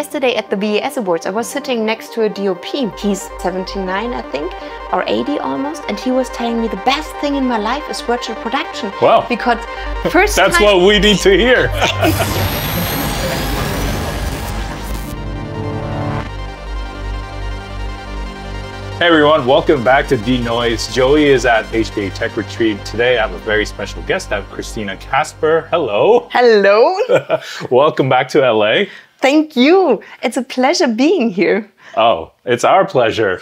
Yesterday at the VES Awards, I was sitting next to a DOP. He's 79, I think, or 80 almost, and he was telling me the best thing in my life is virtual production. Wow. Because first That's what we need to hear. Hey everyone, welcome back to D-Noise. Joey is at HBA Tech Retreat. Today I have a very special guest. I have Christina Caspers. Hello. Hello. Welcome back to LA. Thank you. It's a pleasure being here. Oh, it's our pleasure.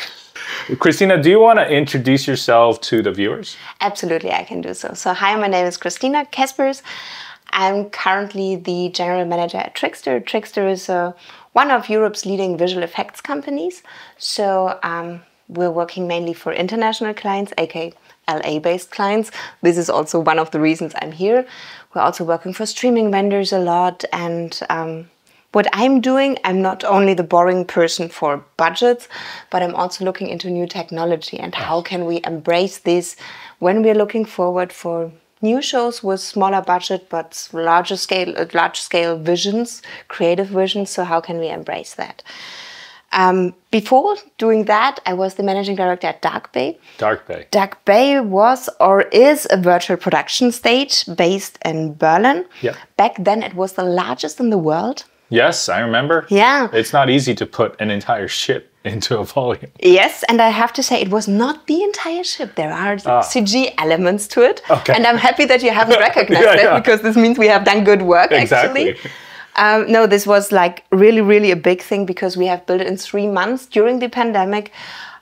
Christina, do you want to introduce yourself to the viewers? Absolutely, I can do so. So hi, my name is Christina Caspers. I'm currently the General Manager at TRIXTER. TRIXTER is one of Europe's leading visual effects companies. So we're working mainly for international clients, aka LA-based clients. This is also one of the reasons I'm here. We're also working for streaming vendors a lot, and what I'm doing, I'm not only the boring person for budgets, but I'm also looking into new technology and how can we embrace this when we're looking forward for new shows with smaller budget but large scale visions, creative visions. So how can we embrace that? Before doing that, I was the managing director at Dark Bay. Dark Bay. Dark Bay was or is a virtual production stage based in Berlin. Yeah. Back then, it was the largest in the world. Yes, I remember. Yeah. It's not easy to put an entire ship into a volume. Yes, and I have to say it was not the entire ship. There are CG elements to it. Okay. And I'm happy that you haven't recognized that because this means we have done good work, Exactly. actually. No, this was like really a big thing because we have built it in 3 months during the pandemic.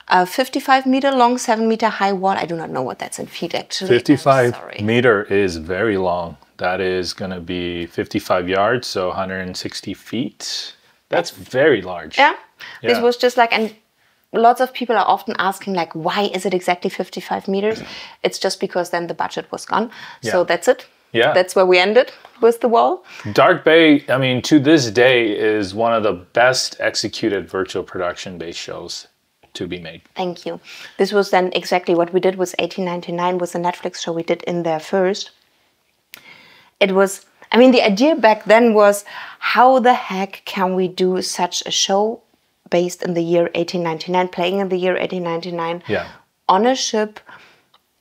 A 55-meter long, 7-meter high wall. I do not know what that's in feet, actually. 55 meter is very long. That is going to be 55 yards, so 160 feet. That's very large. Yeah. This was just like, and lots of people are often asking, like, why is it exactly 55 meters? It's just because then the budget was gone. So that's it. Yeah. That's where we ended with the wall. Dark Bay, I mean, to this day is one of the best executed virtual production-based shows to be made. Thank you. This was then exactly what we did with 1899, was a Netflix show we did in there first. It was, I mean, the idea back then was, how the heck can we do such a show based in the year 1899, playing in the year 1899, on a ship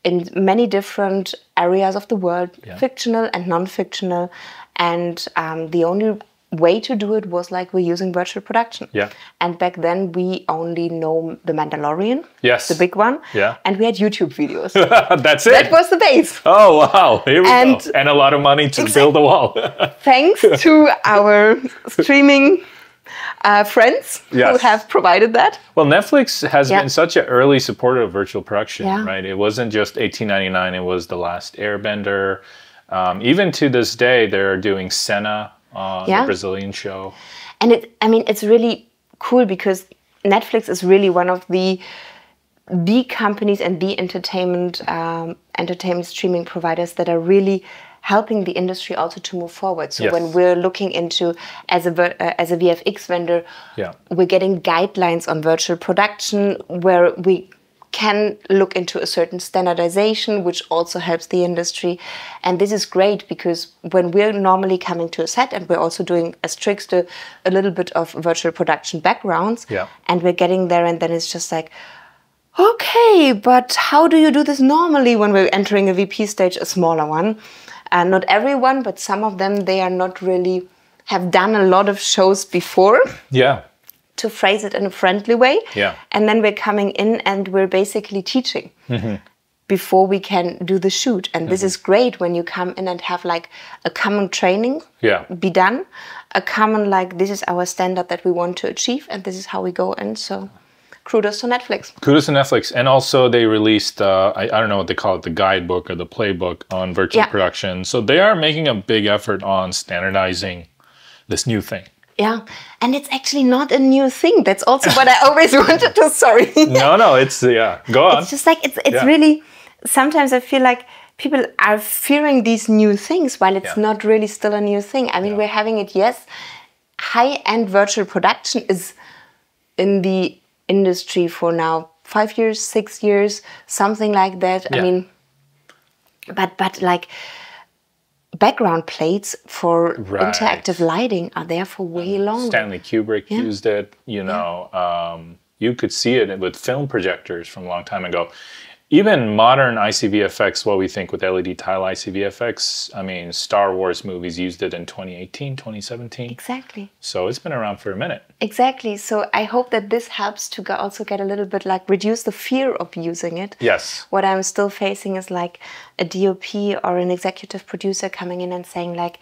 in many different areas of the world, fictional and non-fictional, and the only way to do it was like we're using virtual production. Yeah. And back then we only know The Mandalorian, the big one, and we had YouTube videos. That's it. That was the base. Oh wow! Here we go. And a lot of money to build a wall. Thanks to our streaming friends who have provided that. Well, Netflix has been such an early supporter of virtual production, right? It wasn't just 1899; it was The Last Airbender. Even to this day, they're doing Senna. The Brazilian show. And I mean, it's really cool because Netflix is really one of the companies and the entertainment streaming providers that are really helping the industry also to move forward. So when we're looking into, as a VFX vendor, we're getting guidelines on virtual production where we can look into a certain standardization, which also helps the industry. And this is great because when we're normally coming to a set, and we're also doing, as TRIXTER, a little bit of virtual production backgrounds, and we're getting there, and then it's just like, okay, but how do you do this normally when we're entering a VP stage, a smaller one? Not everyone, but some of them, they are not really, have done a lot of shows before. Yeah. To phrase it in a friendly way. Yeah. And then we're coming in and we're basically teaching before we can do the shoot. And this is great when you come in and have like a common training be done, a common like, this is our standard that we want to achieve and this is how we go in. So kudos to Netflix. Kudos to Netflix. And also they released, I don't know what they call it, the guidebook or the playbook on virtual production. So they are making a big effort on standardizing this new thing. Yeah, and it's actually not a new thing. That's also what I always wanted to, sorry. No, it's, go on. It's just like, it's really, sometimes I feel like people are fearing these new things while it's not really still a new thing. I mean, we're having it, high-end virtual production is in the industry for now 5 years, 6 years, something like that. I mean, but like, background plates for interactive lighting are there for way longer. Stanley Kubrick used it, you know. You could see it with film projectors from a long time ago. Even modern ICVFX, what we think with LED tile ICVFX, I mean, Star Wars movies used it in 2018, 2017. Exactly. So it's been around for a minute. Exactly. So I hope that this helps to also get a little bit like reduce the fear of using it. Yes. What I'm still facing is like a DOP or an executive producer coming in and saying like,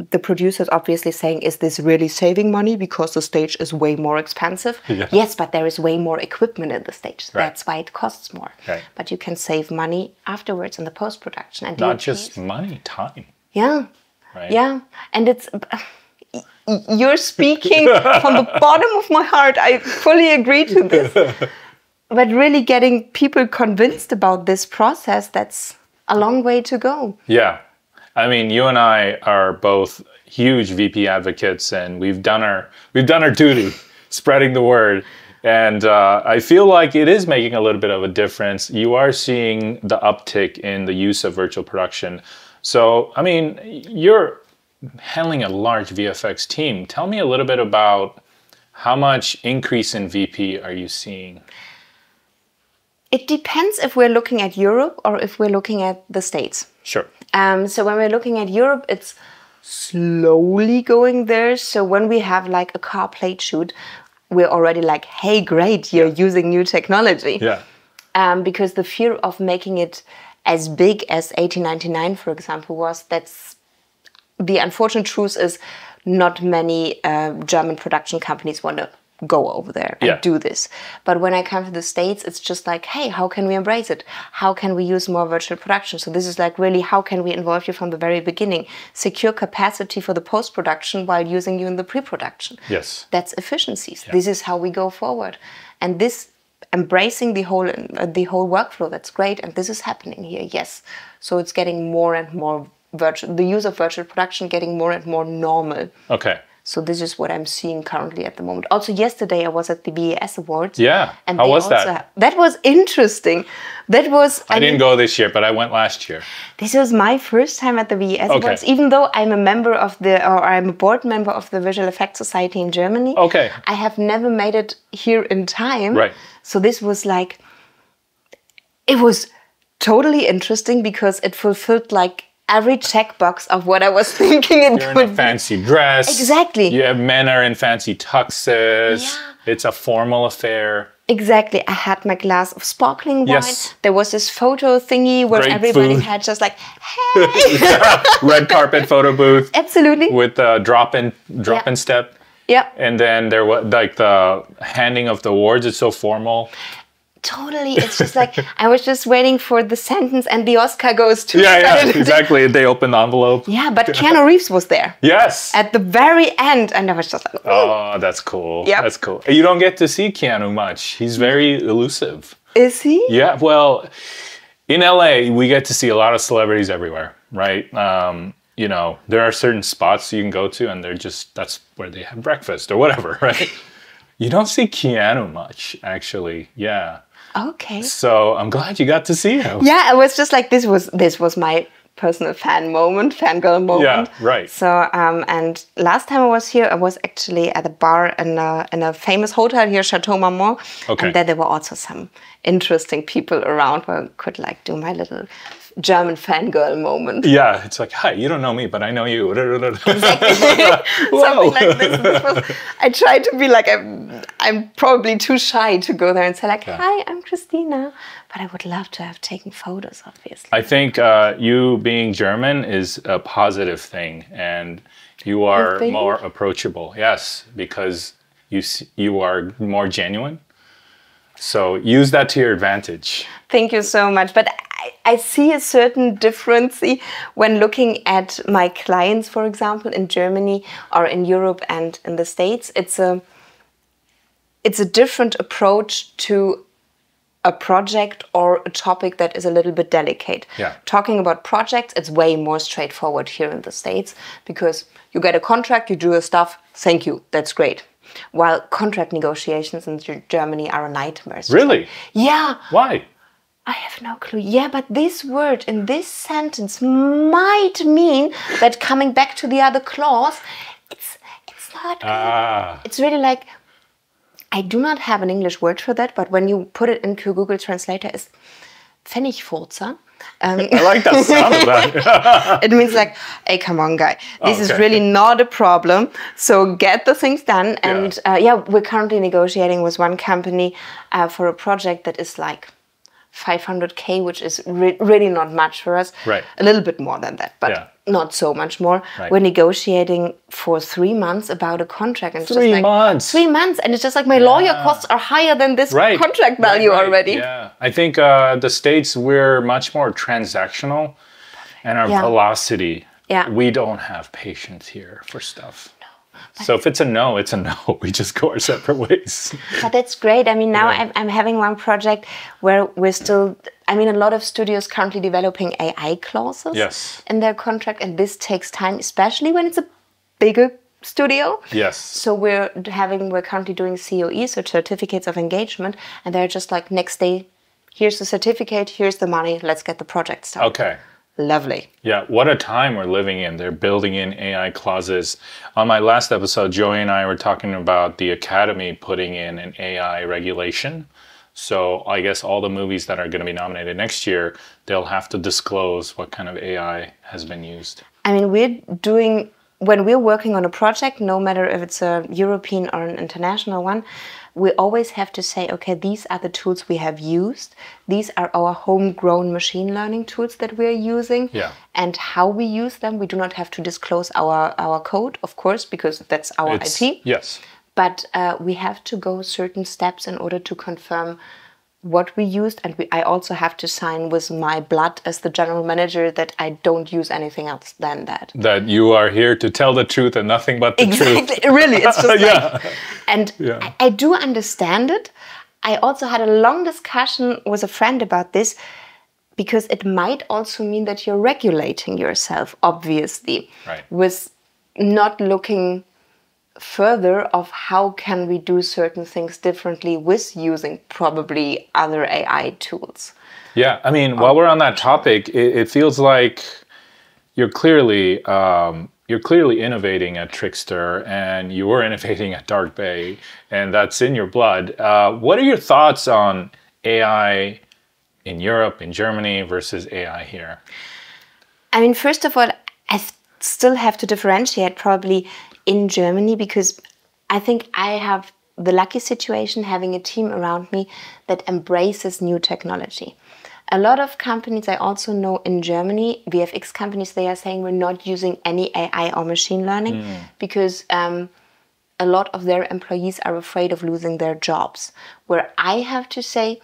the producer's obviously saying, is this really saving money because the stage is way more expensive? Yeah. Yes, but there is way more equipment in the stage. Right. That's why it costs more. Right. But you can save money afterwards in the post-production. And not just money, time. Yeah. Right. Yeah. And it's... You're speaking from the bottom of my heart. I fully agree to this. But really getting people convinced about this process, that's a long way to go. Yeah. I mean, you and I are both huge VP advocates, and we've done our duty, spreading the word. And I feel like it is making a little bit of a difference. You are seeing the uptick in the use of virtual production. So, I mean, you're handling a large VFX team. Tell me a little bit about how much increase in VP are you seeing? It depends if we're looking at Europe or if we're looking at the States. Sure. So when we're looking at Europe, it's slowly going there. So when we have like a car plate shoot, we're already like, hey, great, you're using new technology. Yeah. Because the fear of making it as big as 1899, for example, was, that's the unfortunate truth is not many German production companies want to go over there and do this. But when I come to the States, it's just like, hey, how can we embrace it? How can we use more virtual production? So this is like really, how can we involve you from the very beginning? Secure capacity for the post-production while using you in the pre-production. Yes. That's efficiencies. Yeah. This is how we go forward. And this embracing the whole workflow, that's great. And this is happening here, yes. So it's getting more and more virtual, the use of virtual production getting more and more normal. Okay. So this is what I'm seeing currently at the moment. Also, yesterday I was at the VES Awards. Yeah, and how was that? That was interesting. That was... I didn't go this year, but I went last year. This was my first time at the VES Awards, even though I'm a member of I'm a board member of the Visual Effects Society in Germany. Okay. I have never made it here in time. Right. So this was like... It was totally interesting because it fulfilled like every checkbox of what I was thinking. You're in a fancy dress. Exactly. You have men are in fancy tuxes. Yeah. It's a formal affair. Exactly. I had my glass of sparkling wine. Yes. There was this photo thingy where everybody had just like, hey. Yeah. Red carpet photo booth. Absolutely. With a drop-in step. Yeah. And then there was like the handing of the awards. It's so formal. Totally. It's just like, I was just waiting for the sentence and the Oscar goes to... Yeah, exactly. They opened the envelope. Yeah, but Keanu Reeves was there. Yes. At the very end. And I was just like, ooh. Oh, that's cool. Yeah. That's cool. You don't get to see Keanu much. He's very elusive. Is he? Yeah, well, in LA, we get to see a lot of celebrities everywhere, right? You know, there are certain spots you can go to and that's where they have breakfast or whatever, right? You don't see Keanu much, actually. Yeah. Okay. So I'm glad you got to see him. Yeah, I was just like, this was my personal fangirl moment. Yeah, right. So and last time I was here, I was actually at a bar in a famous hotel here, Chateau Marmont. Okay. And there were also some interesting people around where I could like do my little German fangirl moment. Yeah, it's like, hi, you don't know me, but I know you. Exactly. Something like this. I try to be like, I'm probably too shy to go there and say like, hi, I'm Christina. But I would love to have taken photos, obviously. I think you being German is a positive thing, and you are more approachable. Yes, because you are more genuine. So use that to your advantage. Thank you so much. But I see a certain difference when looking at my clients, for example, in Germany or in Europe and in the States. It's a different approach to a project or a topic that is a little bit delicate. Yeah. Talking about projects, it's way more straightforward here in the States because you get a contract, you do your stuff, thank you, that's great. While contract negotiations in Germany are a nightmare. Really? Yeah. Why? I have no clue. Yeah, but this word in this sentence might mean that coming back to the other clause, it's not good. It's really like, I do not have an English word for that, but when you put it into Google Translator, it's Pfennigfurzer. I like that sound of that. It means like, hey, come on, guy. This is really not a problem. So get the things done. And we're currently negotiating with one company for a project that is like 500K, which is really not much for us. Right. A little bit more than that, but not so much more. Right. We're negotiating for 3 months about a contract. And 3 months? 3 months. And it's just like my lawyer costs are higher than this contract value already. Yeah. I think the States, we're much more transactional. And our velocity, we don't have patience here for stuff. So if it's a no, it's a no. We just go our separate ways. But that's great. I mean, now I'm having one project where we're still, I mean, a lot of studios currently developing AI clauses in their contract. And this takes time, especially when it's a bigger studio. Yes. So we're currently doing COE, so certificates of engagement. And they're just like, next day, here's the certificate, here's the money, let's get the project started. Okay. Lovely. Yeah, what a time we're living in. They're building in AI clauses. On my last episode, Joey and I were talking about the Academy putting in an AI regulation. So I guess all the movies that are going to be nominated next year, they'll have to disclose what kind of AI has been used. I mean, when we're working on a project, no matter if it's a European or an international one, we always have to say, okay, these are the tools we have used. These are our homegrown machine learning tools that we're using. Yeah. And how we use them. We do not have to disclose our code, of course, because that's our IP. Yes. But we have to go certain steps in order to confirm what we used. And I also have to sign with my blood as the general manager that I don't use anything else than that. That you are here to tell the truth and nothing but the truth. Exactly. Really, it's just like... And I do understand it. I also had a long discussion with a friend about this because it might also mean that you're regulating yourself, obviously, with not looking further of how can we do certain things differently with using probably other AI tools. Yeah, I mean, while we're on that topic, it feels like you're clearly innovating at TRIXTER, and you were innovating at Dark Bay, and that's in your blood. What are your thoughts on AI in Europe, in Germany, versus AI here? I mean, first of all, I still have to differentiate probably in Germany, because I think I have the lucky situation having a team around me that embraces new technology. A lot of companies I also know in Germany, VFX companies, they are saying we're not using any AI or machine learning because a lot of their employees are afraid of losing their jobs. Where I have to say,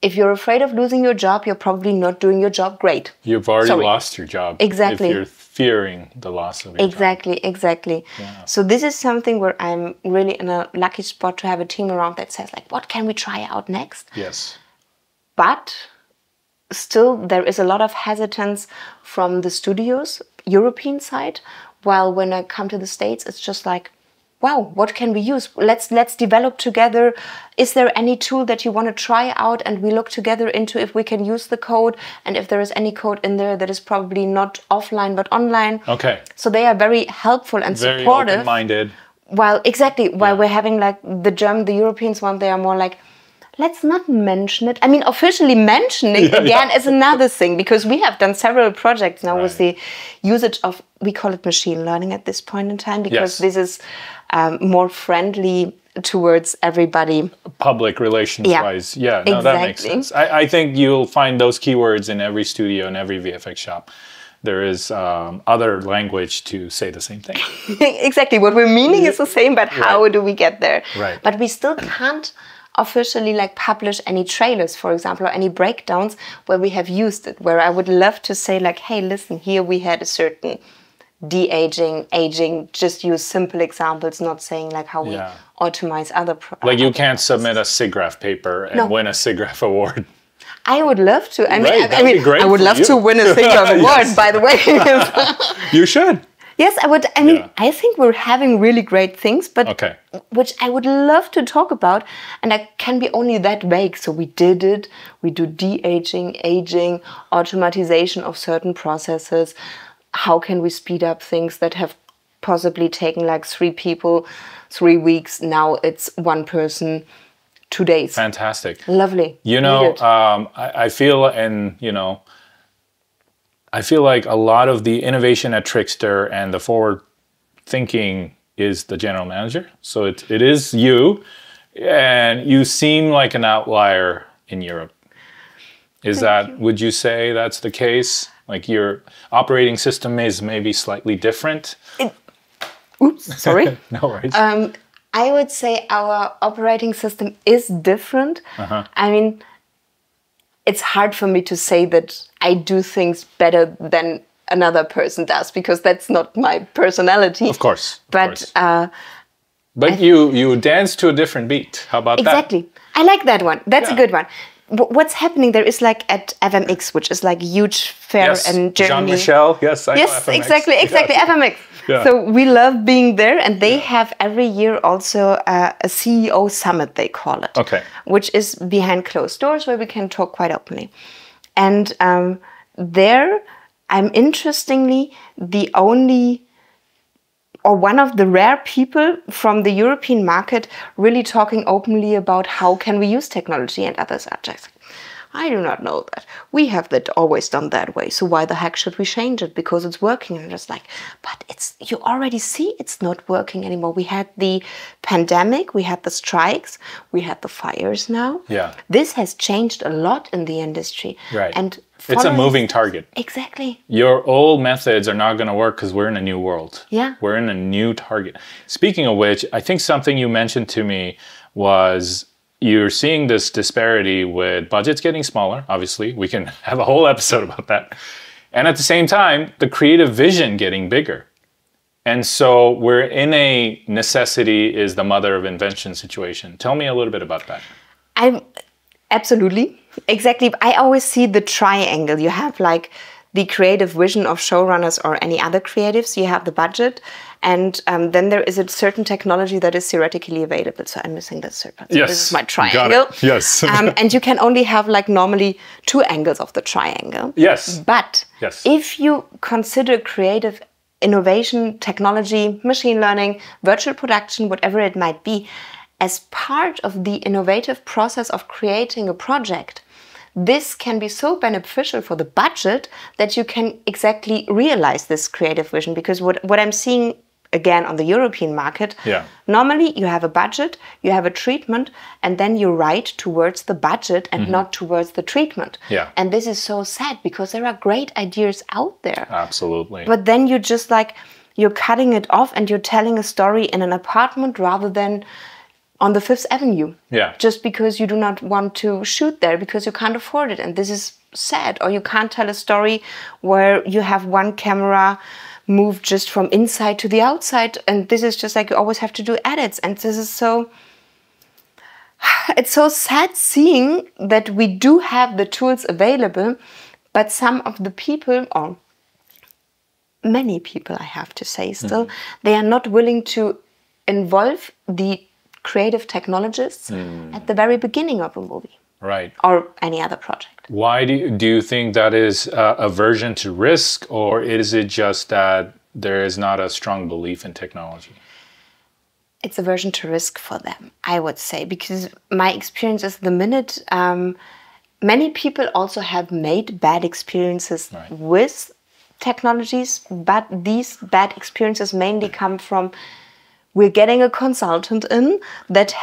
if you're afraid of losing your job, you're probably not doing your job great. You've already lost your job. Exactly. If you're fearing the loss of your job. Exactly. Yeah. So this is something where I'm really in a lucky spot to have a team around that says, like, what can we try out next? Yes. But still, there is a lot of hesitance from the studios, European side, while when I come to the States, it's just like, wow, what can we use? Let's develop together. Is there any tool that you want to try out? And we look together into if we can use the code, and if there is any code in there that is probably not offline but online. Okay. So they are very helpful and very supportive. Very open-minded. While we're having like the Europeans one, they are more like, let's not mention it. I mean, officially mentioning again is another thing, because we have done several projects now with the usage of, we call it machine learning at this point in time, because this is more friendly towards everybody. Public relations wise. Yeah, no, that makes sense. I think you'll find those keywords in every studio, in every VFX shop. There is other language to say the same thing. Exactly. What we're meaning is the same, but how do we get there? Right. But we still can't officially like publish any trailers, for example, or any breakdowns where we have used it, where I would love to say like, hey, listen, here we had a certain de-aging, aging, just use simple examples, not saying like how we automate other products. Like you can't submit a SIGGRAPH paper and win a SIGGRAPH award. I would love to. I mean, I would love to win a SIGGRAPH award, by the way. You should. Yes, I would. I mean, I think we're having really great things, but which I would love to talk about, and I can be only that vague. So we did it. We do de-aging, aging, automatization of certain processes. How can we speed up things that have possibly taken like 3 people, 3 weeks? Now it's 1 person, 2 days. Fantastic. Lovely. You know, I feel, and you know, I feel like a lot of the innovation at TRIXTER and the forward thinking is the general manager. So it is you, and you seem like an outlier in Europe. Would you say that's the case? Like your operating system is maybe slightly different? Oops, sorry. No worries. I would say our operating system is different. I mean, it's hard for me to say that I do things better than another person does, because that's not my personality. Of course. But you dance to a different beat. How about that? Exactly. I like that one. That's a good one. What's happening there is like at FMX, which is like a huge fair in Germany. Jean-Michel, yes, I know FMX. Exactly, FMX. Yeah. So we love being there, and they have every year also a CEO summit, they call it. Which is behind closed doors, where we can talk quite openly. And there, I'm interestingly the only, or one of the rare people from the European market really talking openly about how can we use technology, and others are just, I do not know that. We have that always done that way. So why the heck should we change it? Because it's working. And just like, but you already see it's not working anymore. We had the pandemic, we had the strikes, we had the fires now. Yeah. This has changed a lot in the industry. Right. And it's a moving target. Exactly. Your old methods are not going to work because we're in a new world. Yeah. We're in a new target. Speaking of which, I think something you mentioned to me was you're seeing this disparity with budgets getting smaller. Obviously, we can have a whole episode about that. And at the same time, the creative vision getting bigger. And so we're in a necessity is the mother of invention situation. Tell me a little bit about that. Absolutely. Exactly. I always see the triangle. You have like the creative vision of showrunners or any other creatives. You have the budget. And then there is a certain technology that is theoretically available. So I'm missing this circle. So yes. This is my triangle. Got it. Yes. And you can only have like normally 2 angles of the triangle. Yes. But if you consider creative innovation, technology, machine learning, virtual production, whatever it might be, as part of the innovative process of creating a project, this can be so beneficial for the budget that you can exactly realize this creative vision. Because what I'm seeing again on the European market, normally you have a budget, you have a treatment, and then you write towards the budget and not towards the treatment. Yeah. And this is so sad because there are great ideas out there. Absolutely. But then you just like, you're cutting it off and you're telling a story in an apartment rather than on the 5th Avenue. Yeah. Just because you do not want to shoot there because you can't afford it. And this is sad. Or you can't tell a story where you have one camera move just from inside to the outside. And this is just like you always have to do edits. And this is so... It's so sad seeing that we do have the tools available, but some of the people, or many people I have to say still, they are not willing to involve the creative technologists at the very beginning of a movie. Right. Or any other project. Why do you think that is aversion to risk, or is it just that there is not a strong belief in technology? It's aversion to risk for them, I would say, because my experience is the minute many people also have made bad experiences with technologies, but these bad experiences mainly come from we're getting a consultant in that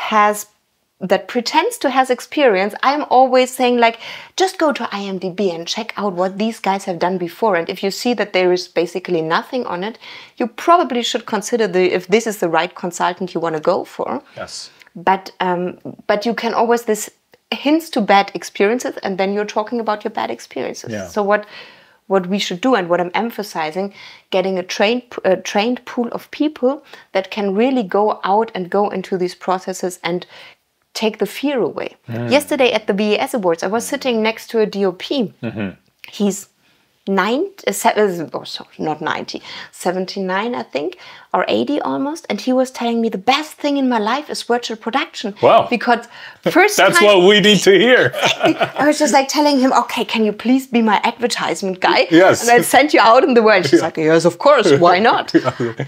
pretends to have experience. I'm always saying, like, just go to IMDb and check out what these guys have done before. And if you see that there is basically nothing on it, you probably should consider if this is the right consultant you want to go for. Yes. But you can always, this hints to bad experiences, and then you're talking about your bad experiences. Yeah. So what we should do, and what I'm emphasizing, getting a trained pool of people that can really go out and go into these processes and take the fear away. Yesterday at the VES Awards, I was sitting next to a DOP. He's not 90, 79, I think, or 80 almost. And he was telling me the best thing in my life is virtual production. Wow. Because first That's what we need to hear. I was just like telling him, okay, can you please be my advertisement guy? Yes. And I'll send you out in the world. He's like, yes, of course, why not?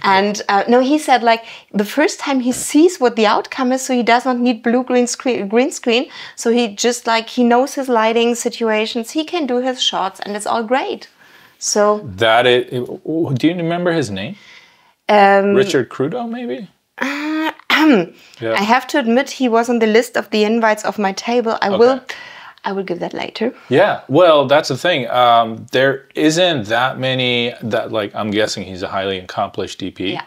And no, he said like the first time he sees what the outcome is, so he does not need green screen. So he just like, he knows his lighting situations, he can do his shots, and it's all great. So that is, do you remember his name? Richard Crudo, maybe? Yeah. I have to admit he was on the list of the invites of my table. I will give that later. Yeah, well, that's the thing. There isn't that many that, like, I'm guessing he's a highly accomplished DP. Yeah.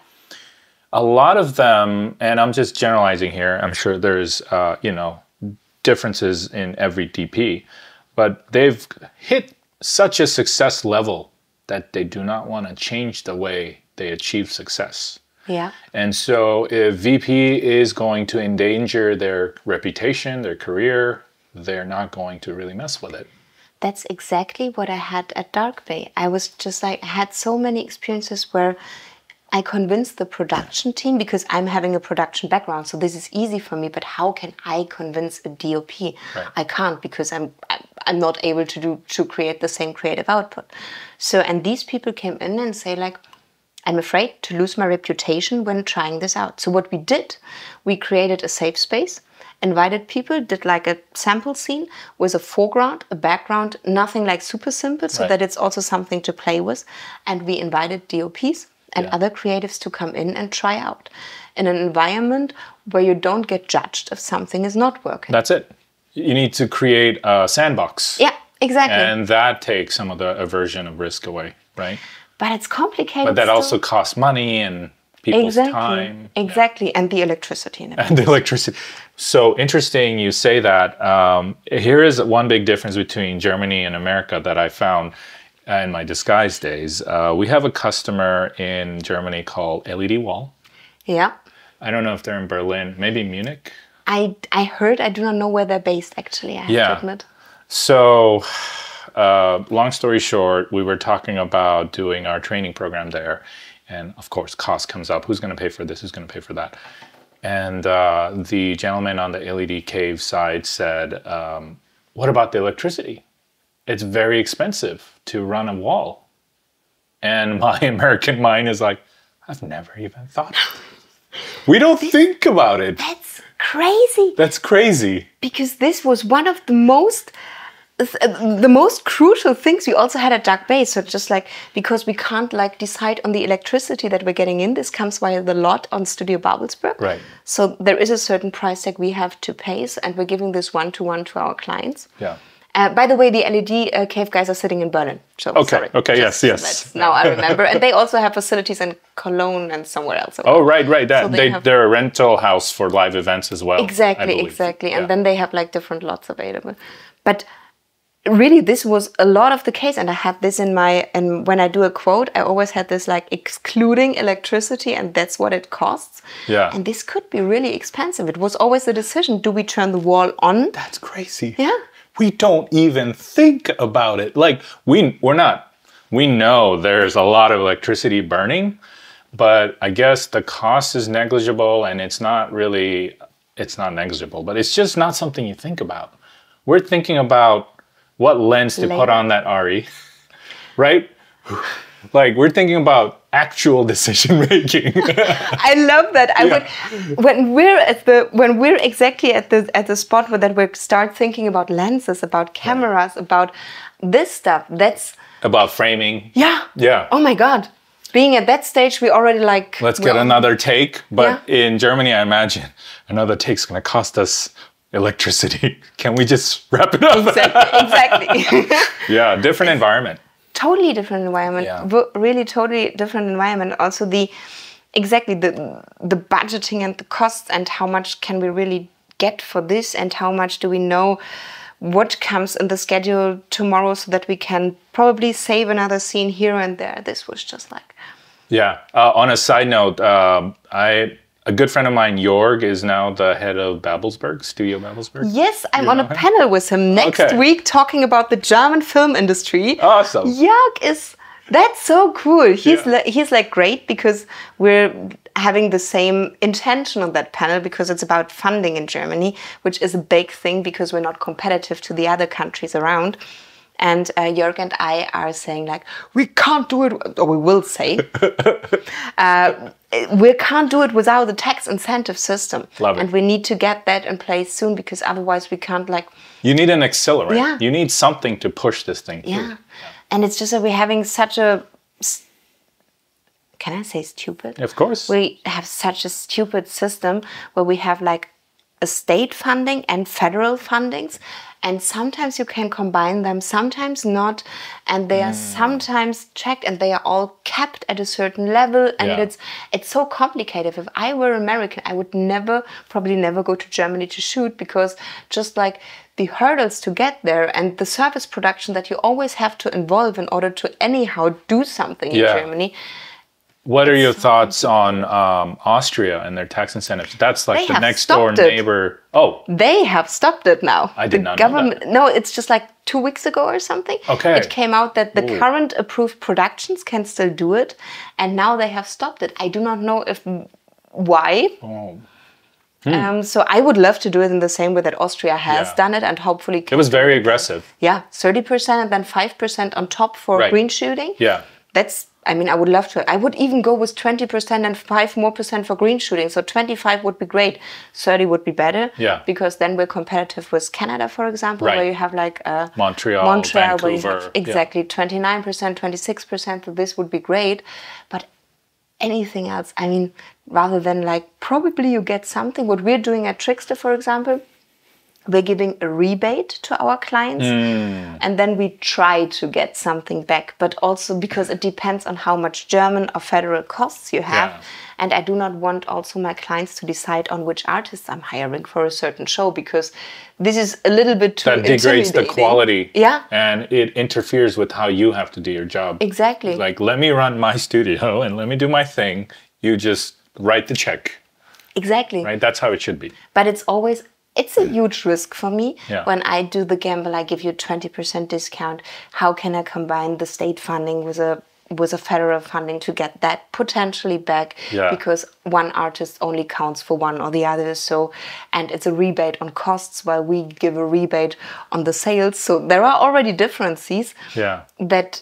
A lot of them, and I'm just generalizing here, I'm sure there's, you know, differences in every DP, but they've hit such a success level that they do not want to change the way they achieve success. Yeah. And so if VP is going to endanger their reputation, their career, they're not going to really mess with it. That's exactly what I had at Dark Bay. I was just like, I had so many experiences where I convinced the production team, because I'm having a production background, so this is easy for me, but how can I convince a DOP? Right. I can't, because I'm not able to create the same creative output. So, and these people came in and say like, I'm afraid to lose my reputation when trying this out. So what we did, we created a safe space, invited people, did like a sample scene with a foreground, a background, nothing like super simple, so that it's also something to play with. And we invited DOPs and other creatives to come in and try out in an environment where you don't get judged if something is not working. That's it. You need to create a sandbox. Yeah, exactly. And that takes some of the aversion of risk away, right? But it's complicated. But that also costs money and people's time. Exactly, and the electricity. And the electricity. So interesting you say that. Here is one big difference between Germany and America that I found in my disguise days. We have a customer in Germany called LED Wall. Yeah. I don't know if they're in Berlin, maybe Munich. I heard, I do not know where they're based actually, I have to admit. So, long story short, we were talking about doing our training program there. And of course, cost comes up. Who's going to pay for this? Who's going to pay for that? And the gentleman on the LED cave side said, what about the electricity? It's very expensive to run a wall. And my American mind is like, I've never even thought of it. We don't think about it. That's crazy. That's crazy. Because this was one of the most crucial things we also had at Dark Bay. So just like, because we can't like decide on the electricity that we're getting in, this comes via the lot on Studio Babelsberg. Right. So there is a certain price tag we have to pay, and we're giving this one-to-one to our clients. Yeah. By the way, the LED cave guys are sitting in Berlin. So okay, yes. Now I remember. And they also have facilities in Cologne and somewhere else. Oh, right. So they're a rental house for live events as well. Exactly. And then they have like different lots available. But really, this was a lot of the case. And I have this in my, and when I do a quote, I always had this like excluding electricity, and that's what it costs. Yeah. And this could be really expensive. It was always the decision, do we turn the wall on? That's crazy. Yeah. We don't even think about it. Like, we know there's a lot of electricity burning, but I guess the cost is negligible, and it's not negligible, but it's just not something you think about. We're thinking about what lens to put on that RE, right? Like, we're thinking about actual decision making. I love that. When we're exactly at the spot where that we start thinking about lenses, about cameras, about this stuff. That's about framing. Yeah. Oh my God. Being at that stage, we already like. Let's get another take. But in Germany, I imagine another take's going to cost us electricity. Can we just wrap it up? Exactly. Yeah, different environment. Totally different environment. Yeah. Really totally different environment. Also the budgeting and the costs, and how much can we really get for this, and how much do we know what comes in the schedule tomorrow, so that we can probably save another scene here and there. This was just like... Yeah. On a side note, A good friend of mine, Jorg, is now the head of Babelsberg, Studio Babelsberg. Yes, I'm on a panel with him next week talking about the German film industry. Awesome. Jorg that's so cool. He's like great because we're having the same intention on that panel because it's about funding in Germany, which is a big thing because we're not competitive to the other countries around. And Jörg and I are saying like, we can't do it, or we will say, we can't do it without the tax incentive system. Love it. And we need to get that in place soon because otherwise we can't like... You need an accelerant. Yeah. You need something to push this thing through. Yeah. And it's just that we're having such a... Can I say stupid? Of course. We have such a stupid system where we have like a state funding and federal fundings. And sometimes you can combine them, sometimes not. And they are sometimes checked and they are all capped at a certain level. And it's so complicated. If I were American, I would probably never go to Germany to shoot because just like the hurdles to get there and the service production that you always have to involve in order to anyhow do something in Germany. What are your thoughts on Austria and their tax incentives? That's like the next door neighbor. Oh, they have stopped it now. I did not know that. No, it's just like 2 weeks ago or something. Okay. It came out that the current approved productions can still do it, and now they have stopped it. I do not know why. Oh. So I would love to do it in the same way that Austria has done it, and hopefully. It was very aggressive. Yeah, 30% and then 5% on top for green shooting. Yeah. That's. I mean, I would love to. I would even go with 20% and 5% more for green shooting. So 25 would be great. 30 would be better. Yeah. Because then we're competitive with Canada, for example, where you have like Montreal, Vancouver. Where you have exactly 29%, 26%. So this would be great. But anything else, I mean, rather than like probably you get something. What we're doing at TRIXTER, for example, we're giving a rebate to our clients and then we try to get something back, but also because it depends on how much German or federal costs you have. Yeah. And I do not want also my clients to decide on which artists I'm hiring for a certain show because this is a little bit too intimidating. That degrades the quality. Yeah. And it interferes with how you have to do your job. Exactly. Like, let me run my studio and let me do my thing. You just write the check. Exactly. Right? That's how it should be. But it's always... It's a huge risk for me when I do the gamble. I give you 20% discount. How can I combine the state funding with a federal funding to get that potentially back? Yeah. Because one artist only counts for one or the other. So, and it's a rebate on costs while we give a rebate on the sales. So there are already differences that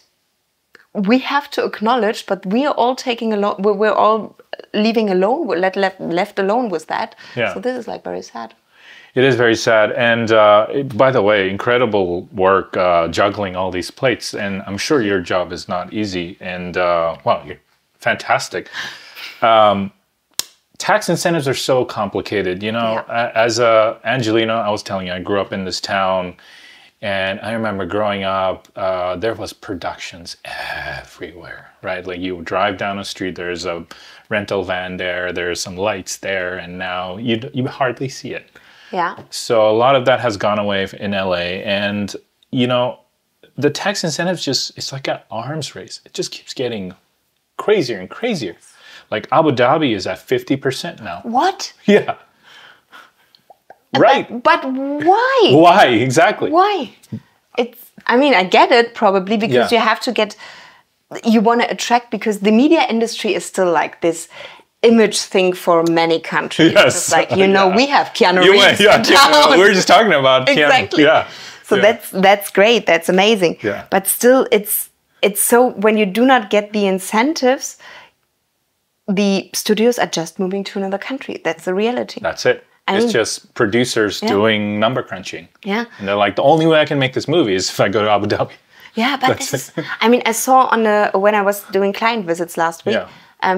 we have to acknowledge. But we are all taking alone. We're all leaving alone. We're left alone with that. Yeah. So this is like very sad. It is very sad. And by the way, incredible work juggling all these plates. And I'm sure your job is not easy. And well, you're fantastic. Tax incentives are so complicated. You know, as Angelina, I was telling you, I grew up in this town. And I remember growing up, there was productions everywhere, right? Like you drive down a street, there's a rental van there, there's some lights there. And now you hardly see it. Yeah. So a lot of that has gone away in LA. And, you know, the tax incentives it's like an arms race. It just keeps getting crazier and crazier. Like Abu Dhabi is at 50% now. What? Yeah. Right. But why? Why? Exactly. Why? I mean, I get it probably because you have to you want to attract because the media industry is still like this image thing for many countries. Yes. It's like, you know, we have Keanu Reeves in town. We were just talking about Keanu. Exactly. Yeah. So that's great. That's amazing. Yeah. But still, it's so when you do not get the incentives, the studios are just moving to another country. That's the reality. That's it. It's just producers doing number crunching. Yeah. And they're like, the only way I can make this movie is if I go to Abu Dhabi. Yeah, but I mean, I saw when I was doing client visits last week. Yeah.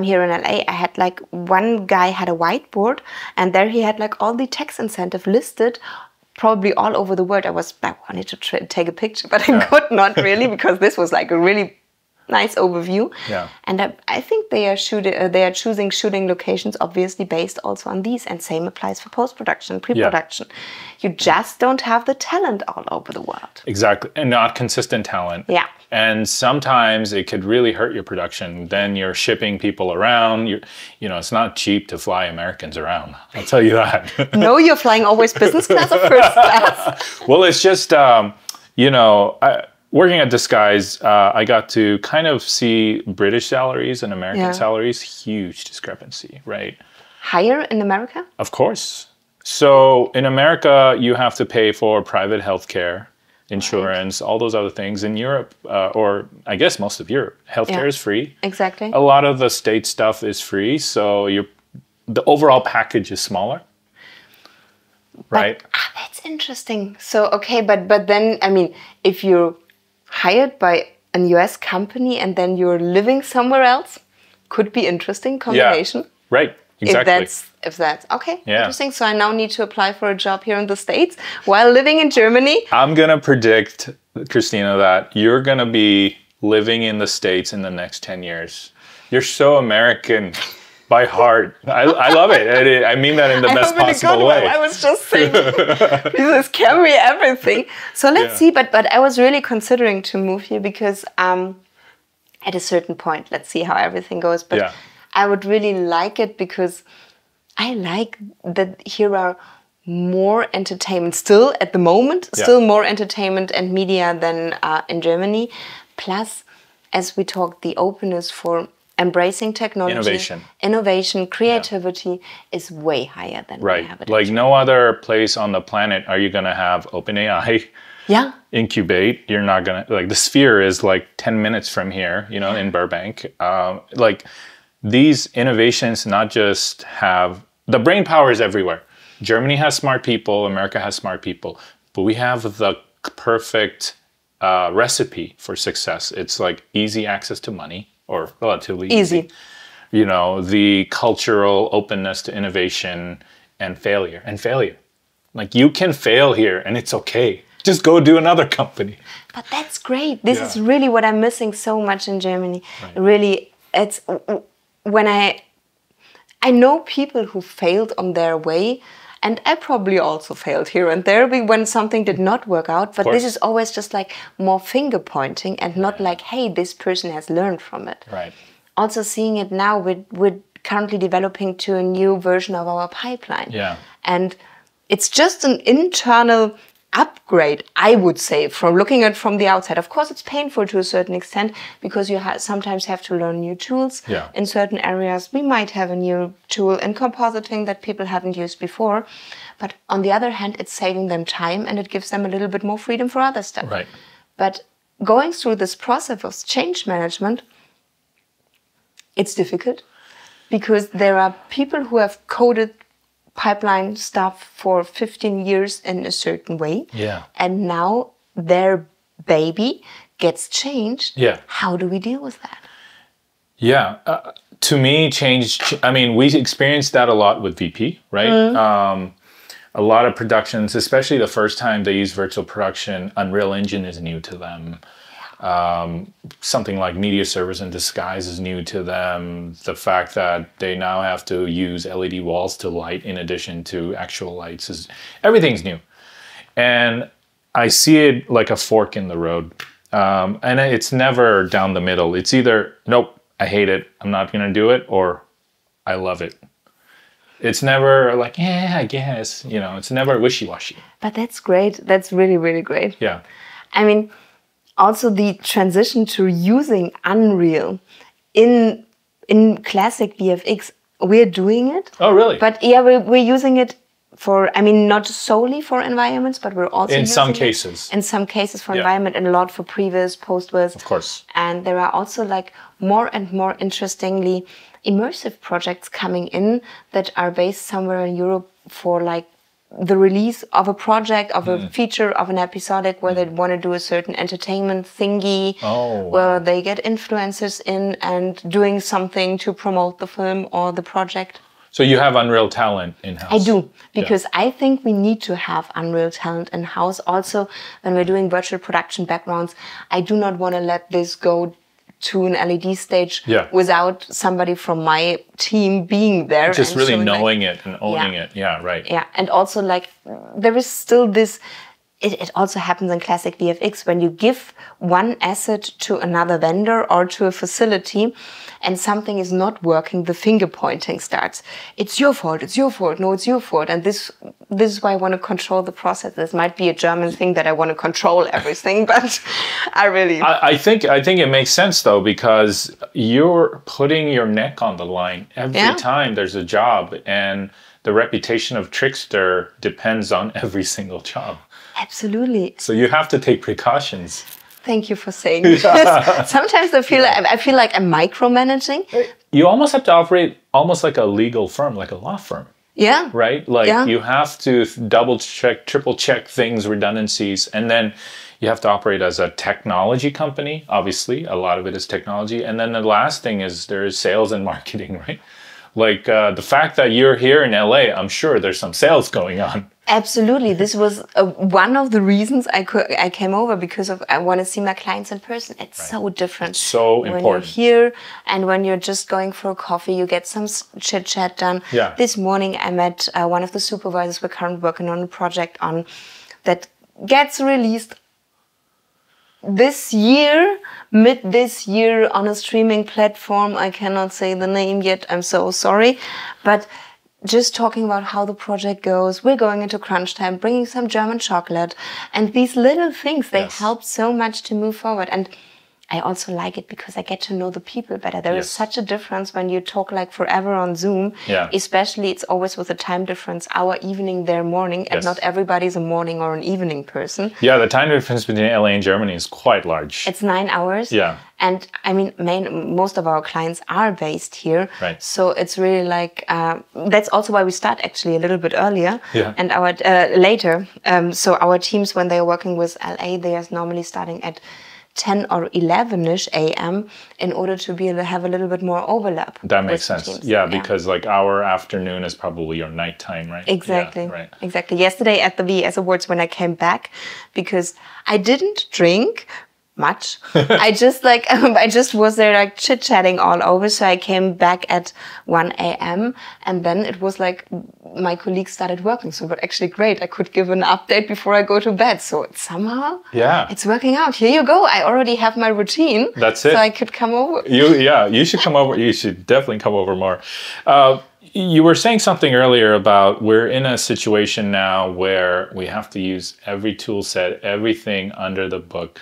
Here in LA, I had like one guy had a whiteboard and there he had like all the tax incentive listed probably all over the world. I wanted to take a picture, but I could not really because this was like a really nice overview. Yeah. And I think they are choosing shooting locations obviously based also on these, and same applies for post-production, pre-production. You just don't have the talent all over the world. Exactly, and not consistent talent. Yeah. And sometimes it could really hurt your production. Then you're shipping people around. You know, it's not cheap to fly Americans around. I'll tell you that. No, you're flying always business class or first class? Well, it's just, you know, working at Disguise, I got to kind of see British salaries and American salaries. Huge discrepancy, right? Higher in America? Of course. So in America, you have to pay for private healthcare, insurance, all those other things. In Europe, or I guess most of Europe, healthcare is free. Exactly. A lot of the state stuff is free, so the overall package is smaller, right? But, that's interesting. So, okay, but then, I mean, if you're hired by a US company and then you're living somewhere else, could be interesting combination. Yeah, right. Exactly. If that's okay, interesting. So I now need to apply for a job here in the States while living in Germany. I'm going to predict, Christina, that you're going to be living in the States in the next 10 years. You're so American by heart. I love it. I mean that in the best possible way. I was just saying, Jesus, carry everything. So let's see. But I was really considering to move here because at a certain point, let's see how everything goes. But I would really like it because I like that here are more entertainment still at the moment, still more entertainment and media than in Germany. Plus, as we talked, the openness for embracing technology, innovation, creativity is way higher than we have it. Like no other place on the planet are you going to have OpenAI incubate. You're not going to, like the Sphere is like 10 minutes from here, you know, in Burbank. Like these innovations not just have, the brain power is everywhere. Germany has smart people, America has smart people, but we have the perfect recipe for success. It's like easy access to money, or relatively easy. You know, the cultural openness to innovation and failure. Like you can fail here and it's okay. Just go do another company. But that's great. This is really what I'm missing so much in Germany. Really, it's when I know people who failed on their way, and I probably also failed here and there when something did not work out. But this is always just like more finger pointing and not like, hey, this person has learned from it. Right. Also seeing it now, we're currently developing to a new version of our pipeline. Yeah. And it's just an internal upgrade, I would say, from looking at it from the outside. Of course, it's painful to a certain extent because you sometimes have to learn new tools. In certain areas, we might have a new tool in compositing that people haven't used before. But on the other hand, it's saving them time and it gives them a little bit more freedom for other stuff. Right. But going through this process of change management, it's difficult because there are people who have coded pipeline stuff for 15 years in a certain way. And now their baby gets changed. How do we deal with that? To me, I mean, we experienced that a lot with VP, right? A lot of productions, especially the first time they use virtual production, Unreal Engine is new to them. Something like media servers in Disguise is new to them. The fact that they now have to use LED walls to light in addition to actual lights everything's new. And I see it like a fork in the road. And it's never down the middle. It's either, nope, I hate it, I'm not gonna do it, or I love it. It's never like, yeah, I guess, you know, it's never wishy-washy. But that's great. That's really, really great. Yeah. I mean, also the transition to using Unreal in classic VFX, we're doing it. Oh, really? But yeah, we're using it for, I mean, not solely for environments, but we're also in some cases. In some cases for environment and a lot for pre-VES, post-VES. Of course. And there are also like more and more interestingly immersive projects coming in that are based somewhere in Europe for like the release of a project, of a feature, of an episodic where they want to do a certain entertainment thingy, where they get influencers in and doing something to promote the film or the project. So you have Unreal talent in-house? I do, because I think we need to have Unreal talent in-house. Also, when we're doing virtual production backgrounds, I do not want to let this go to an LED stage without somebody from my team being there. Just really knowing it and owning it. Yeah, right. Yeah, and also like there is still this, it also happens in classic VFX when you give one asset to another vendor or to a facility and something is not working, the finger pointing starts. It's your fault, no, it's your fault. And this is why I want to control the process. This might be a German thing that I want to control everything, but I think it makes sense though, because you're putting your neck on the line every time there's a job, and the reputation of TRIXTER depends on every single job. Absolutely. So you have to take precautions. Thank you for saying this. Sometimes I feel like I'm micromanaging. You almost have to operate almost like a legal firm, like a law firm. Yeah. Right? Like you have to double check, triple check things, redundancies, and then you have to operate as a technology company. Obviously, a lot of it is technology. And then the last thing is there is sales and marketing, right? Like the fact that you're here in LA, I'm sure there's some sales going on. Absolutely. This was one of the reasons I came over, because I want to see my clients in person. It's so different. It's so important. When you're here and when you're just going for a coffee, you get some chit chat done. Yeah. This morning I met one of the supervisors we're currently working on a project on that gets released this year, mid this year, on a streaming platform. I cannot say the name yet, I'm so sorry. But just talking about how the project goes, we're going into crunch time, bringing some German chocolate, and these little things, they help so much to move forward. And I also like it because I get to know the people better. There is such a difference when you talk like forever on Zoom, especially it's always with a time difference, our evening, their morning, and not everybody's a morning or an evening person. Yeah, the time difference between LA and Germany is quite large. It's 9 hours. Yeah. And I mean, most of our clients are based here. Right. So it's really like, that's also why we start actually a little bit earlier and our later. So our teams, when they are working with LA, they are normally starting at 10 or 11-ish a.m. in order to be able to have a little bit more overlap. That makes sense. Yeah, because like our afternoon is probably your nighttime, right? Exactly. Yeah, right. Exactly. Yesterday at the VES Awards, when I came back, because I didn't drink much. I just was there like chit-chatting all over. So I came back at 1 a.m. and then it was like my colleagues started working. So but actually great. I could give an update before I go to bed. So it's somehow it's working out. Here you go. I already have my routine. That's it. So I could come over. You should come over. You should definitely come over more. You were saying something earlier about we're in a situation now where we have to use every tool set, everything under the book.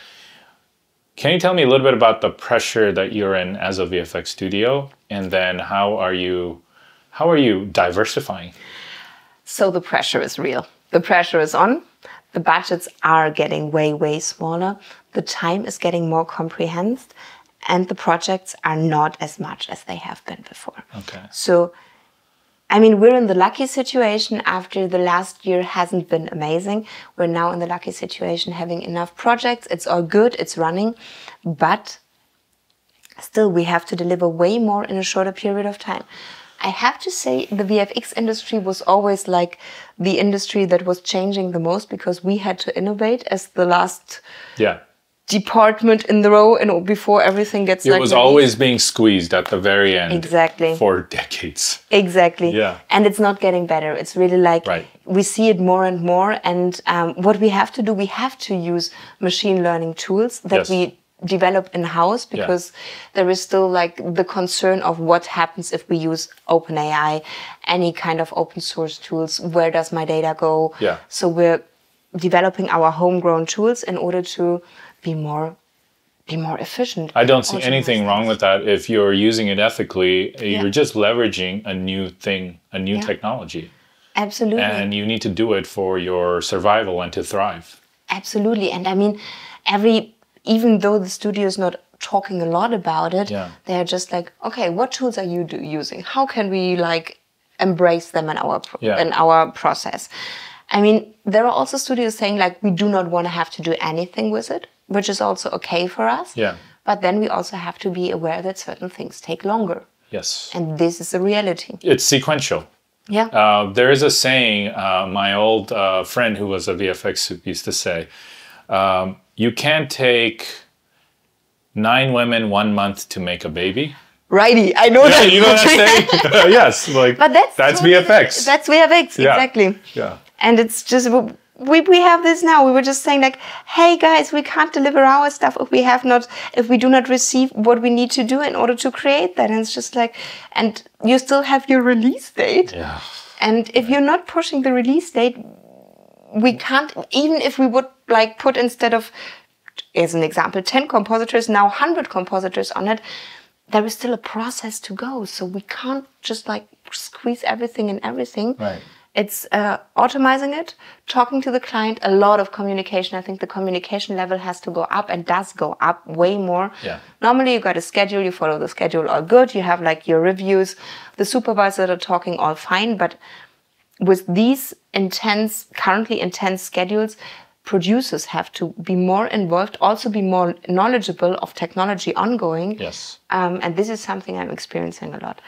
Can you tell me a little bit about the pressure that you're in as a VFX studio, and then how are you diversifying? So the pressure is real. The pressure is on. The budgets are getting way, way smaller. The time is getting more comprehended, and the projects are not as much as they have been before. Okay. So, I mean, we're in the lucky situation after the last year hasn't been amazing. We're now in the lucky situation having enough projects. It's all good, it's running, but still we have to deliver way more in a shorter period of time. I have to say the VFX industry was always like the industry that was changing the most, because we had to innovate as the last department in the row, and before everything gets it was always being squeezed at the very end. Exactly. For decades. Exactly. Yeah. And it's not getting better. It's really like we see it more and more. And what we have to do, we have to use machine learning tools that we develop in-house, because there is still like the concern of what happens if we use OpenAI, any kind of open source tools. Where does my data go? Yeah. So we're developing our homegrown tools in order to be more efficient. I don't see anything wrong with that. If you're using it ethically, you're just leveraging a new thing, a new technology. Absolutely. And you need to do it for your survival and to thrive. Absolutely. And I mean, even though the studio is not talking a lot about it, they're just like, okay, what tools are you using? How can we like embrace them in our process? I mean, there are also studios saying like, we do not want to have to do anything with it, which is also okay for us. Yeah. But then we also have to be aware that certain things take longer. Yes. And this is a reality. It's sequential. Yeah. There is a saying, my old friend who was a VFX used to say, you can't take 9 women, 1 month to make a baby. Righty, I know that. You know what I'm saying? Yes, like but that's totally, VFX. That's VFX, exactly. Yeah. And it's just we have this now. We were just saying like, hey guys, we can't deliver our stuff if we do not receive what we need to do in order to create that. And it's just like, and you still have your release date. Yeah. And if you're not pushing the release date, we can't, even if we would like put instead of, as an example, 10 compositors, now 100 compositors on it, there is still a process to go. So we can't just like squeeze everything in everything. Right. It's automizing it, talking to the client, a lot of communication. I think the communication level has to go up and does go up way more. Yeah. Normally you got a schedule, you follow the schedule, all good. You have like your reviews, the supervisors are talking, all fine. But with these currently intense schedules, producers have to be more involved, also be more knowledgeable of technology ongoing. Yes. And this is something I'm experiencing a lot.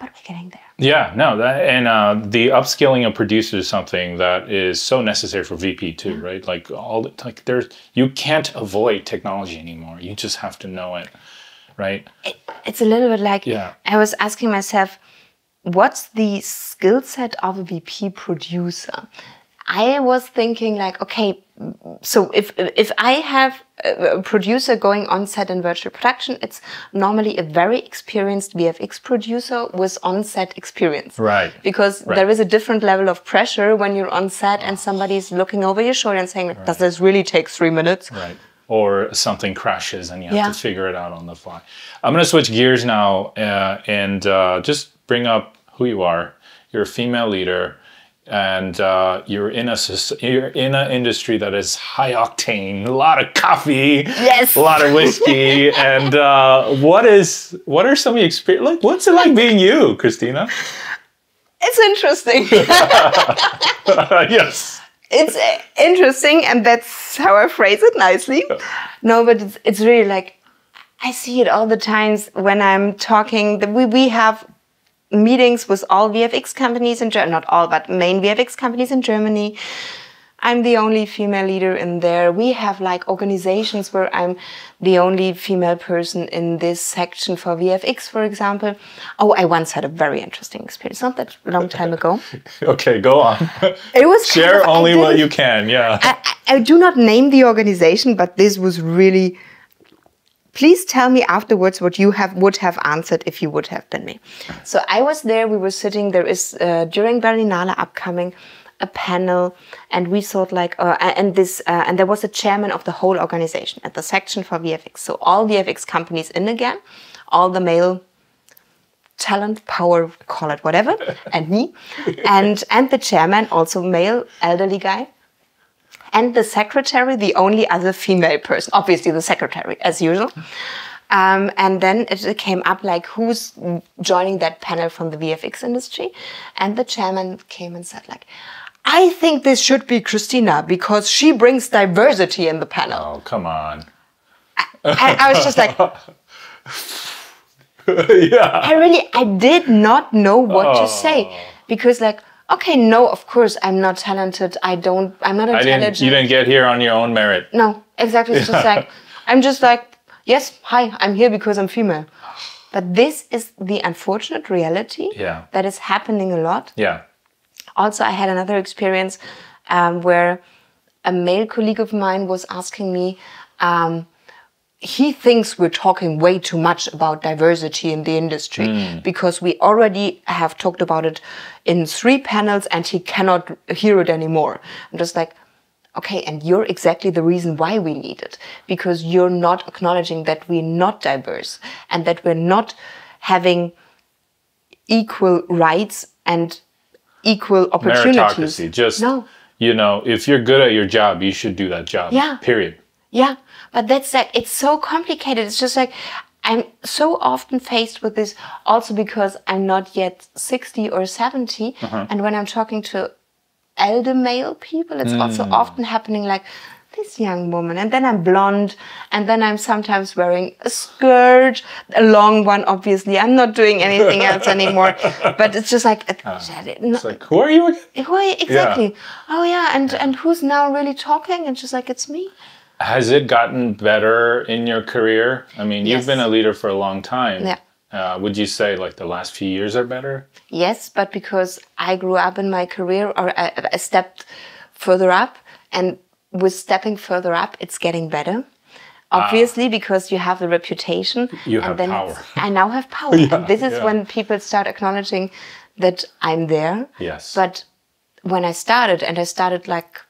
But we're getting there. Yeah, no, the upskilling of producers is something that is so necessary for VP too, right? Like you can't avoid technology anymore. You just have to know it, right? It's a little bit like, I was asking myself, what's the skill set of a VP producer? I was thinking like, okay, so if I have a producer going on set in virtual production, it's normally a very experienced VFX producer with on-set experience. Right. Because there is a different level of pressure when you're on set and somebody's looking over your shoulder and saying, does this really take 3 minutes? Right. Or something crashes and you have to figure it out on the fly. I'm going to switch gears now and just bring up who you are. You're a female leader. And you're in an industry that is high octane, a lot of coffee, yes, a lot of whiskey, and what are some of your experience? Like, what's it like being you, Christina? It's interesting. Yes, it's interesting, and that's how I phrase it nicely. No, but it's really like I see it all the times when I'm talking. We have meetings with all VFX companies in Germany, not all, but main VFX companies in Germany. I'm the only female leader in there. We have like organizations where I'm the only female person in this section for VFX, for example. Oh, I once had a very interesting experience, not that long time ago. Okay, go on. It was share only what you can, yeah. I do not name the organization, but this was really... Please tell me afterwards what you would have answered if you would have been me. So I was there, we were sitting, there is, during Berlinale upcoming, a panel, and we thought like, and there was a chairman of the whole organization at the section for VFX. So all VFX companies in again, all the male talent, power, call it whatever, and me, and the chairman, also male, elderly guy. And the secretary, the only other female person, obviously the secretary, as usual. And then it came up like, who's joining that panel from the VFX industry? And the chairman came and said like, I think this should be Christina because she brings diversity in the panel. Oh, come on. I was just like... Yeah. I did not know what to say. Because like, okay, no, of course, I'm not talented. I'm not intelligent. You didn't get here on your own merit. No, exactly. It's just like, I'm just like, yes, hi, I'm here because I'm female. But this is the unfortunate reality that is happening a lot. Yeah. Also, I had another experience where a male colleague of mine was asking me, he thinks we're talking way too much about diversity in the industry because we already have talked about it in 3 panels and he cannot hear it anymore. I'm just like, okay, and you're exactly the reason why we need it, because you're not acknowledging that we're not diverse and that we're not having equal rights and equal opportunities. Meritocracy, just, you know, if you're good at your job, you should do that job, period. Yeah, but that's like, it's so complicated. It's just like, I'm so often faced with this also because I'm not yet 60 or 70. And when I'm talking to elder male people, it's also often happening like, this young woman, and then I'm blonde, and then I'm sometimes wearing a skirt, a long one, obviously. I'm not doing anything else anymore. But it's just like, it's like, who are you again? Who are you? Exactly. Yeah. Oh yeah, and who's now really talking? And just like, it's me. Has it gotten better in your career? I mean, Yes. you've been a leader for a long time. Yeah. Would you say like the last few years are better? Yes, but because I grew up in my career, or I stepped further up, and with stepping further up, it's getting better. Obviously, because you have the reputation. You and have then power. I now have power. Yeah, and this is yeah. when people start acknowledging that I'm there. Yes. But when I started, and I started like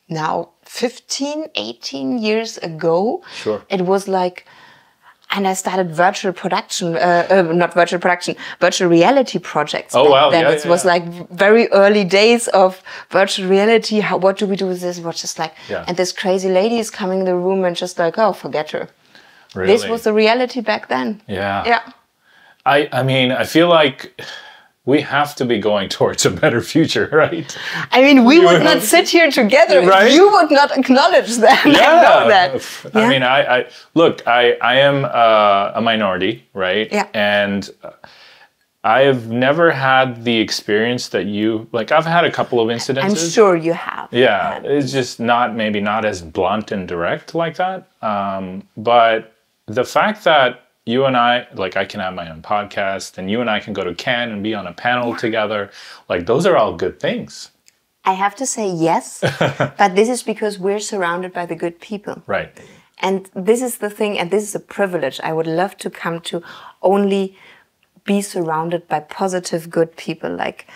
now 15, 18 years ago, Sure. it was like, and I started virtual production, not virtual production, virtual reality projects. Oh, wow. Then Yeah, it was like very early days of virtual reality. What do we do with this? It was just like, and this crazy lady is coming in the room and just like, oh, forget her. Really? This was the reality back then. Yeah. Yeah. I mean, I feel like we have to be going towards a better future, right? I mean, we would not sit here together right? if you would not acknowledge that. Yeah. I know that. I mean, I look, I am a minority, right? Yeah. And I've never had the experience that you, like, I've had a couple of incidences. I'm sure you have. Yeah, it's just maybe not as blunt and direct like that. But the fact that you and I, like, I can have my own podcast, and you and I can go to Cannes and be on a panel together, like, those are all good things. I have to say yes, but this is because we're surrounded by the good people. Right. And this is the thing, and this is a privilege I would love to come to, only be surrounded by positive, good people like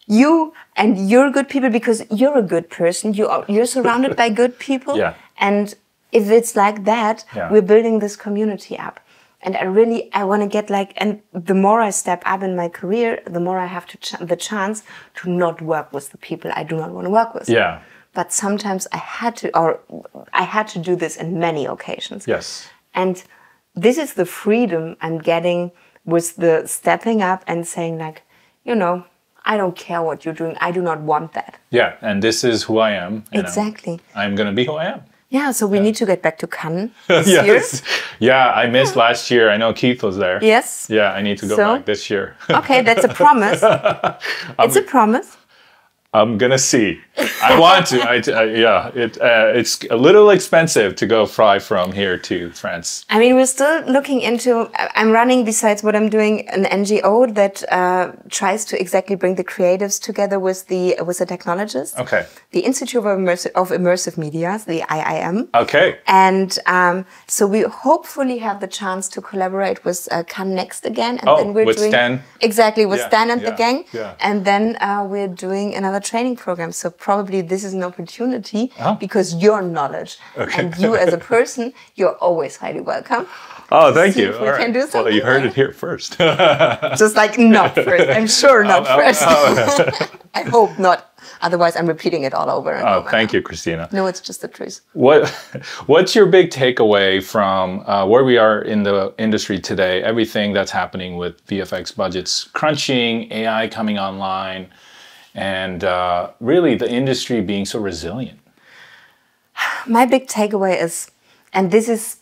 you, and you're good people because you're a good person. You're surrounded by good people. Yeah. And if it's like that, we're building this community up. And I want to get like, and the more I step up in my career, the more I have the chance to not work with the people I do not want to work with. Yeah. But sometimes I had to do this in many occasions. Yes. And this is the freedom I'm getting with the stepping up and saying like, I don't care what you're doing. I do not want that. Yeah. And this is who I am. Exactly. I'm going to be who I am. Yeah, so we need to get back to Cannes this year. Yeah, I missed last year. I know Keith was there. Yes. Yeah, I need to go back this year. Okay, that's a promise. It's a promise. I'm gonna see. I want to. It's a little expensive to go fly from here to France. I mean, we're still looking into. I'm running, besides what I'm doing, an NGO that tries to exactly bring the creatives together with the technologists. Okay. The Institute of Immersive Media, the IIM. Okay. And so we hopefully have the chance to collaborate with Cannes Next again, and then we're with doing Stan. Exactly with Stan and the gang. Yeah. And then we're doing another training program. So probably this is an opportunity because your knowledge and you as a person, you're always highly welcome. Oh, thank you. We can do something. Well, you heard it here first. Just like not first. I'm sure not first. I hope not. Otherwise, I'm repeating it all over and over. Thank you, Christina. No, it's just the truth. What's your big takeaway from where we are in the industry today? Everything that's happening with VFX budgets crunching, AI coming online, and really the industry being so resilient. My big takeaway is, and this is,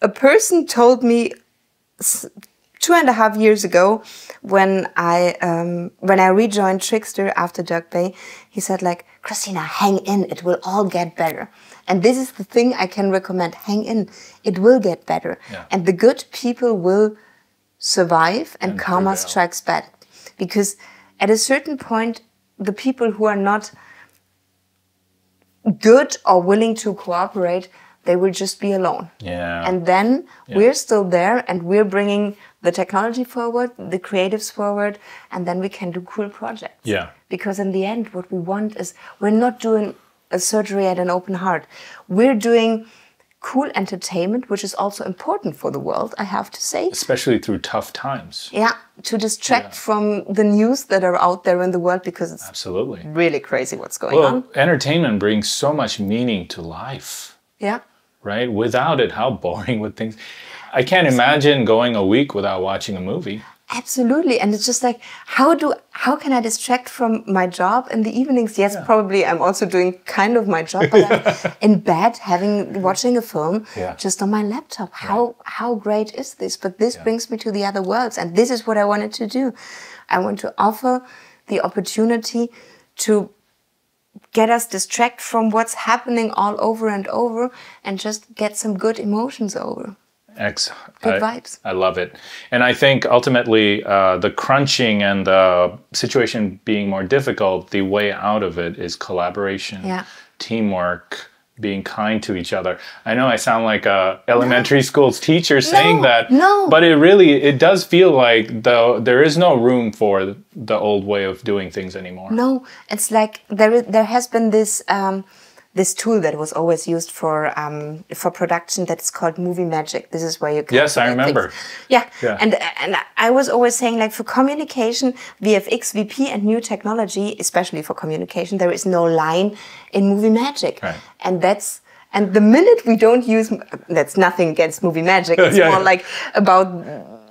a person told me 2.5 years ago when I rejoined TRIXTER after Dirk Bay, he said like, Christina, hang in, it will all get better. And this is the thing I can recommend, hang in, it will get better. Yeah. And the good people will survive and karma strikes back. Because at a certain point, the people who are not good or willing to cooperate, they will just be alone. Yeah. And then we're still there and we're bringing the technology forward, the creatives forward, and then we can do cool projects. Yeah. Because in the end, what we want is, we're not doing a surgery at an open heart. We're doing cool entertainment, which is also important for the world, I have to say. Especially through tough times. Yeah, to distract from the news that are out there in the world, because it's absolutely really crazy what's going on. Entertainment brings so much meaning to life. Yeah. Right? Without it, how boring would things... I can't imagine going a week without watching a movie. Absolutely. And it's just like, how can I distract from my job in the evenings? Yes, probably I'm also doing kind of my job, but I'm in bed watching a film just on my laptop. How great is this? But this brings me to the other worlds. And this is what I wanted to do. I want to offer the opportunity to get us distracted from what's happening all over and over, and just get some good emotions over. Good vibes. I love it. And I think ultimately the crunching and the situation being more difficult, the way out of it is collaboration, teamwork, being kind to each other. I know I sound like a elementary school's teacher saying that, but it does feel like there is no room for the old way of doing things anymore. No, it's like there has been this this tool that was always used for production that's called movie magic. This is where you can Yes, I remember. Yeah. And I was always saying, like, for communication, VFX, VP, and new technology, especially for communication, there is no line in movie magic. Right. And the minute we don't use, that's nothing against movie magic. It's more like about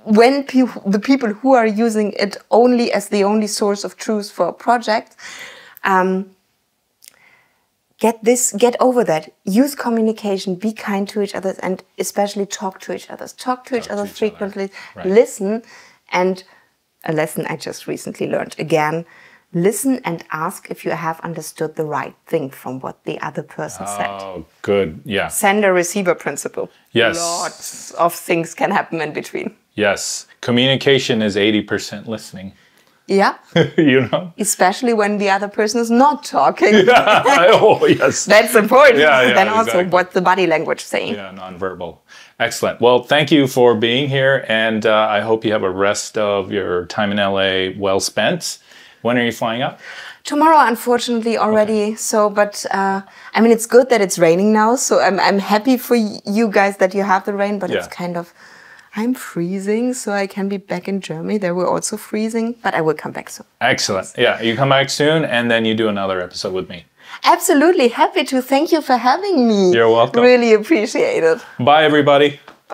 when the people who are using it only as the only source of truth for a project. Get over that. Use communication, be kind to each other, and especially talk to each other. Talk to each other frequently, listen, and a lesson I just recently learned again, listen and ask if you have understood the right thing from what the other person said. Oh, good, yeah. Sender-receiver principle. Yes. Lots of things can happen in between. Yes, communication is 80% listening. Yeah. You know? Especially when the other person is not talking. Oh, yes. That's important. Then also exactly. what's the body language saying. Yeah, nonverbal. Excellent. Well, thank you for being here, and I hope you have a rest of your time in LA well spent. When are you flying up? Tomorrow, unfortunately, already. Okay. So, but I mean, it's good that it's raining now. So I'm happy for you guys that you have the rain, but it's kind of... I'm freezing, so I can be back in Germany. They were also freezing, but I will come back soon. Excellent. Yeah, you come back soon, and then you do another episode with me. Absolutely. Happy to. Thank you for having me. You're welcome. Really appreciate it. Bye, everybody.